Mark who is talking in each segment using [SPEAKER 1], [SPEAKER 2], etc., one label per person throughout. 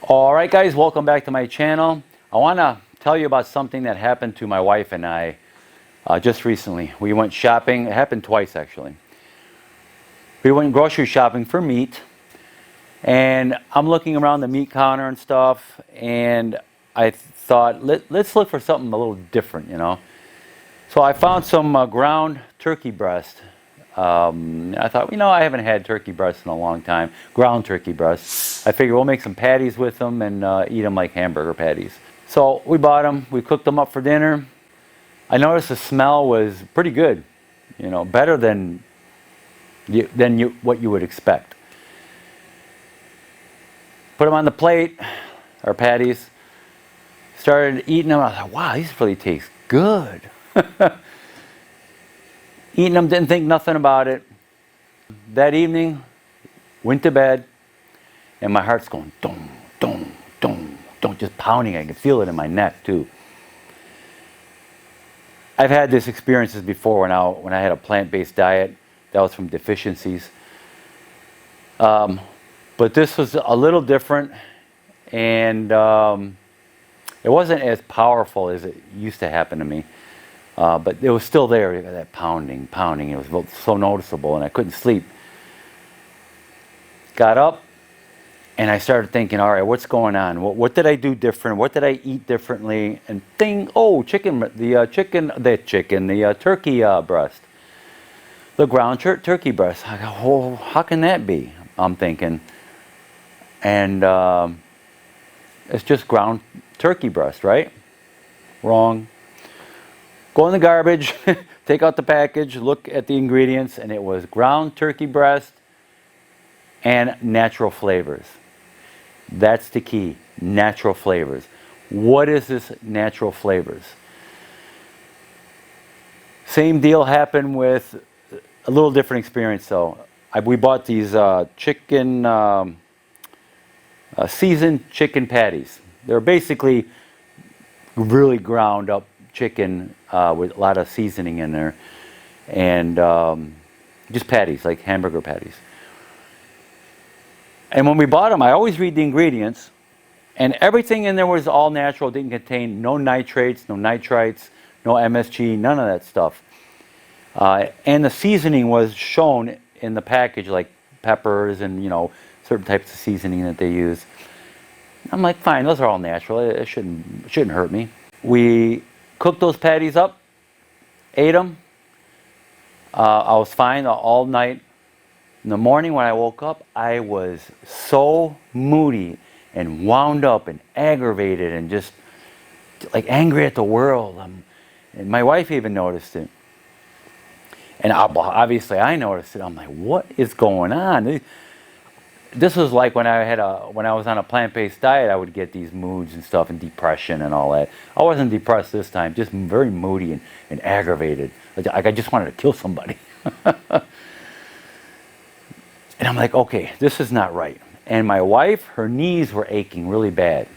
[SPEAKER 1] All right, guys, welcome back to my channel. I want to tell you about something that happened to my wife and I just recently. We went shopping. It happened twice, actually. We went grocery shopping for meat, and I'm looking around the meat counter and stuff, and I thought, let's look for something a little different, you know. So I found some ground turkey breast. I thought, I haven't had turkey breast in a long time, ground turkey breast. I figured we'll make some patties with them and eat them like hamburger patties. So we bought them, we cooked them up for dinner. I noticed the smell was pretty good, better than what you would expect. Put them on the plate, our patties. Started eating them. I thought, wow, these really taste good. Eating them, didn't think nothing about it. That evening, went to bed, and my heart's going dong, dong, dong, dong, just pounding. I can feel it in my neck too. I've had these experiences before when I had a plant-based diet. That was from deficiencies. But this was a little different, and it wasn't as powerful as it used to happen to me. But it was still there, that pounding. It was so noticeable, and I couldn't sleep. Got up, and I started thinking, all right, what's going on? What did I do different? What did I eat differently? And the turkey breast. The ground turkey breast. I go, oh, how can that be? I'm thinking. And it's just ground turkey breast, right? Wrong. Go in the garbage, take out the package, look at the ingredients, and it was ground turkey breast and natural flavors. That's the key, natural flavors. What is this natural flavors? Same deal happened with a little different experience though. We bought these seasoned chicken patties. They're basically really ground up chicken with a lot of seasoning in there, and just patties, like hamburger patties. And when we bought them, I always read the ingredients, and everything in there was all natural. Didn't contain no nitrates, no nitrites, no MSG, none of that stuff. And the seasoning was shown in the package, like peppers and certain types of seasoning that they use. I'm like, fine, those are all natural. It shouldn't hurt me. We cooked those patties up, ate them. I was fine all night. In the morning when I woke up, I was so moody and wound up and aggravated and just like angry at the world. And my wife even noticed it. And obviously I noticed it. I'm like, what is going on? This was like when I was on a plant-based diet, I would get these moods and stuff and depression and all that. I wasn't depressed this time, just very moody and aggravated. Like I just wanted to kill somebody. And I'm like, okay, this is not right. And my wife, her knees were aching really bad.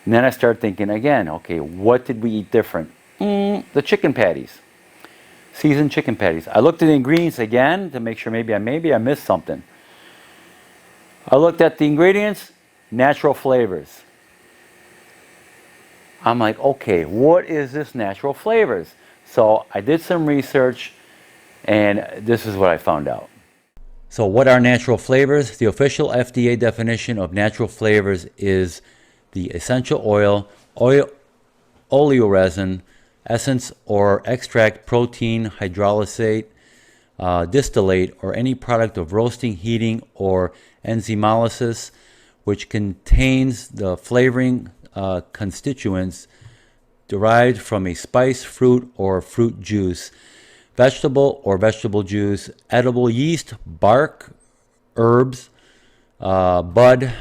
[SPEAKER 1] And then I started thinking again, okay, what did we eat different? The chicken patties. Seasoned chicken patties. I looked at the ingredients again to make sure maybe I missed something. I looked at the ingredients, natural flavors. I'm like, okay, what is this natural flavors? So I did some research, and this is what I found out. So what are natural flavors? The official FDA definition of natural flavors is the essential oil, oleoresin, essence or extract, protein, hydrolysate, distillate, or any product of roasting, heating, or enzymolysis, which contains the flavoring constituents derived from a spice, fruit, or fruit juice, vegetable or vegetable juice, edible yeast, bark, herbs, bud,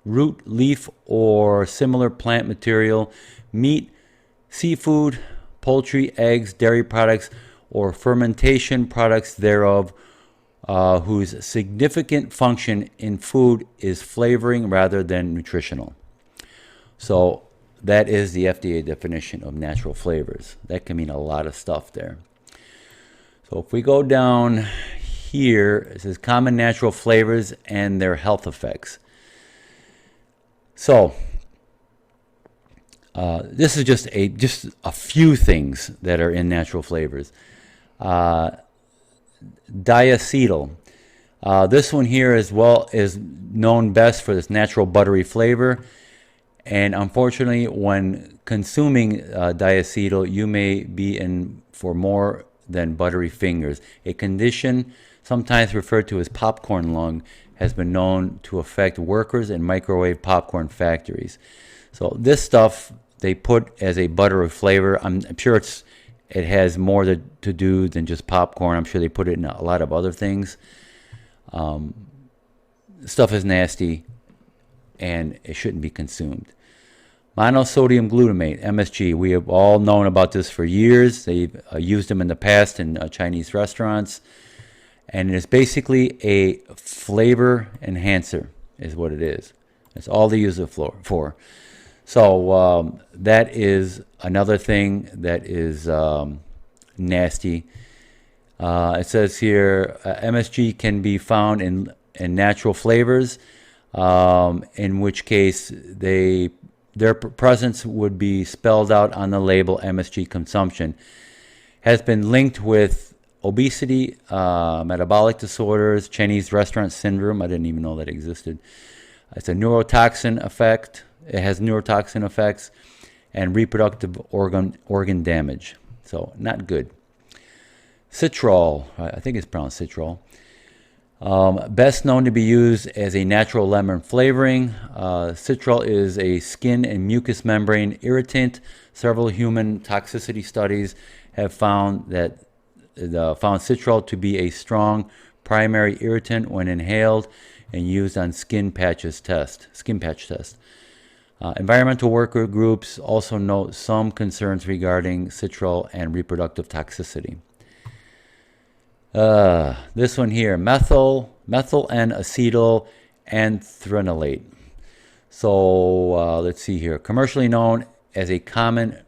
[SPEAKER 1] root, leaf, or similar plant material, meat, seafood, poultry, eggs, dairy products, or fermentation products thereof, whose significant function in food is flavoring rather than nutritional. So that is the FDA definition of natural flavors. That can mean a lot of stuff there. So if we go down here, it says common natural flavors and their health effects. So this is just a few things that are in natural flavors. Diacetyl. This one here is known best for this natural buttery flavor. And unfortunately, when consuming diacetyl, you may be in for more than buttery fingers. A condition sometimes referred to as popcorn lung has been known to affect workers in microwave popcorn factories. So this stuff they put as a buttery flavor. I'm sure it has more to do than just popcorn. I'm sure they put it in a lot of other things. Stuff is nasty, and it shouldn't be consumed. Monosodium glutamate, MSG. We have all known about this for years. They've used them in the past in Chinese restaurants. And it is basically a flavor enhancer is what it is. That's all they use it for. So that is another thing that is nasty. It says here, MSG can be found in natural flavors, in which case their presence would be spelled out on the label. MSG consumption has been linked with obesity, metabolic disorders, Chinese restaurant syndrome. I didn't even know that existed. It's a neurotoxin effect. It has neurotoxin effects and reproductive organ damage. So not good. Citrol, I think it's pronounced citrol. Best known to be used as a natural lemon flavoring. Citrol is a skin and mucous membrane irritant. Several human toxicity studies have found citrol to be a strong primary irritant when inhaled and used on skin patch test. Environmental worker groups also note some concerns regarding citrol and reproductive toxicity. This one here, methyl and acetyl anthranilate. So let's see here. Commercially known as a common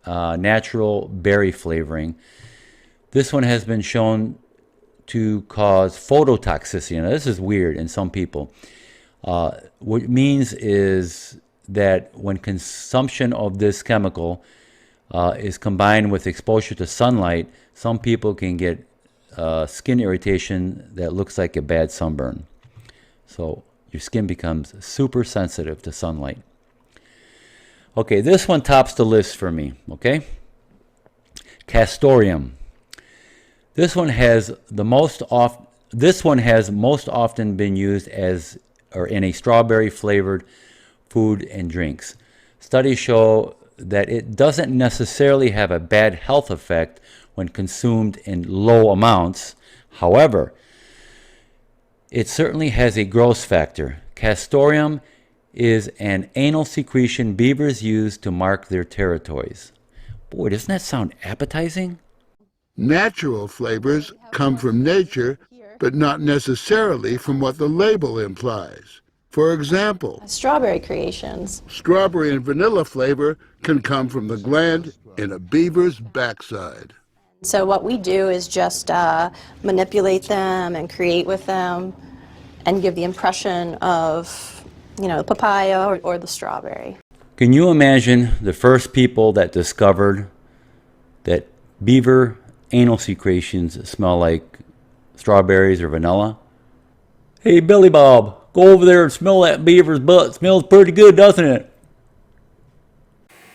[SPEAKER 1] natural berry flavoring. This one has been shown to cause phototoxicity. Now, this is weird in some people. What it means is that when consumption of this chemical is combined with exposure to sunlight, some people can get skin irritation that looks like a bad sunburn. So your skin becomes super sensitive to sunlight. Okay, this one tops the list for me, okay? Castoreum. This one has most often been used in a strawberry flavored food and drinks. Studies show that it doesn't necessarily have a bad health effect when consumed in low amounts. However, it certainly has a gross factor. Castoreum is an anal secretion beavers use to mark their territories. Boy, doesn't that sound appetizing?
[SPEAKER 2] Natural flavors come from nature, but not necessarily from what the label implies. For example,
[SPEAKER 3] strawberry creations.
[SPEAKER 2] Strawberry and vanilla flavor can come from the gland in a beaver's backside.
[SPEAKER 3] So what we do is just manipulate them and create with them and give the impression of, the papaya or the strawberry.
[SPEAKER 1] Can you imagine the first people that discovered that beaver anal secretions smell like strawberries or vanilla? Hey, Billy Bob, go over there and smell that beaver's butt. It smells pretty good, doesn't it?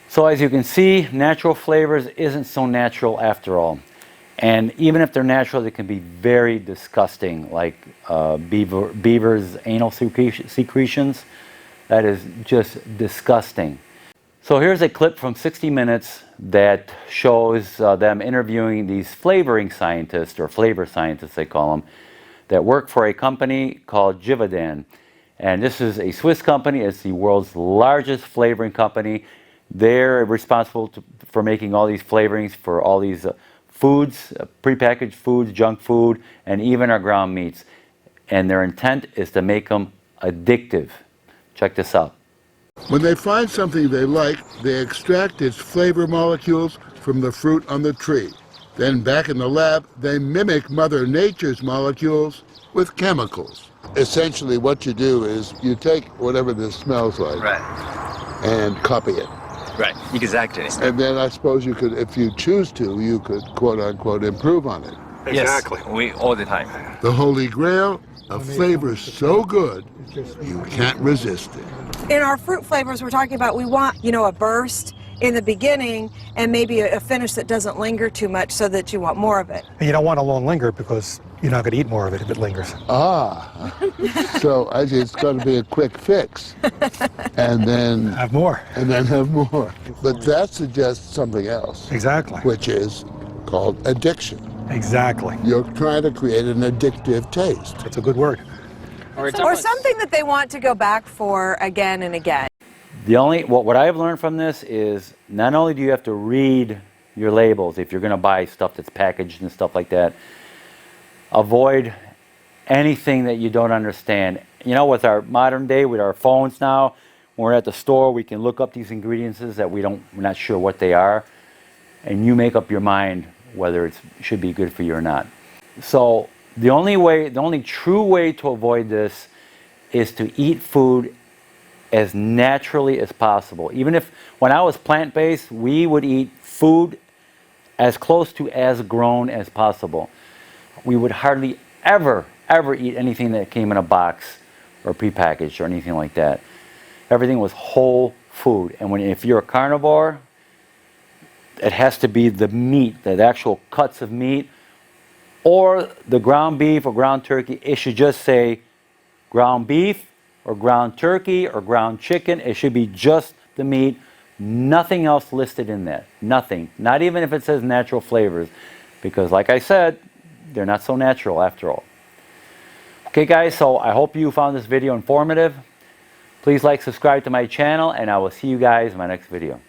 [SPEAKER 1] So as you can see, natural flavors isn't so natural after all. And even if they're natural, they can be very disgusting, like beaver's anal secretions. That is just disgusting. So here's a clip from 60 Minutes that shows them interviewing these flavoring scientists, or flavor scientists they call them, that work for a company called Givaudan. And this is a Swiss company. It's the world's largest flavoring company. They're responsible for making all these flavorings for all these foods, prepackaged foods, junk food, and even our ground meats. And their intent is to make them addictive. Check this out.
[SPEAKER 2] When they find something they like, they extract its flavor molecules from the fruit on the tree. Then back in the lab, they mimic Mother Nature's molecules with chemicals. Essentially what you do is you take whatever this smells like and copy it.
[SPEAKER 4] Right, exactly.
[SPEAKER 2] And then I suppose you could, if you choose to, you could quote unquote improve on it.
[SPEAKER 4] Exactly. Yes, we all the time.
[SPEAKER 2] The holy grail, a flavor so good you can't resist it.
[SPEAKER 5] In our fruit flavors, we're talking about we want, you know, a burst in the beginning and maybe a finish that doesn't linger too much so that you want more of it.
[SPEAKER 6] And you don't want a long linger because you're not going to eat more of it if it lingers.
[SPEAKER 2] Ah, so it's got to be a quick fix. And then
[SPEAKER 6] Have more.
[SPEAKER 2] And then have more. But that suggests something else.
[SPEAKER 6] Exactly.
[SPEAKER 2] Which is called addiction.
[SPEAKER 6] Exactly.
[SPEAKER 2] You're trying to create an addictive taste.
[SPEAKER 6] That's a good word.
[SPEAKER 5] Or something that they want to go back for again and again.
[SPEAKER 1] What I've learned from this is not only do you have to read your labels if you're going to buy stuff that's packaged and stuff like that, avoid anything that you don't understand. You know, with our modern day, with our phones now, when we're at the store, we can look up these ingredients that we're not sure what they are, and you make up your mind whether it should be good for you or not. So the only true way to avoid this is to eat food as naturally as possible. Even if, when I was plant-based, we would eat food as close to as grown as possible. We would hardly ever eat anything that came in a box or prepackaged or anything like that. Everything was whole food. And if you're a carnivore, it has to be the meat, the actual cuts of meat, or the ground beef or ground turkey. It should just say ground beef or ground turkey or ground chicken. It should be just the meat, nothing else listed in that. Nothing. Not even if it says natural flavors, because like I said, they're not so natural after all. Okay guys, so I hope you found this video informative. Please like, subscribe to my channel, and I will see you guys in my next video.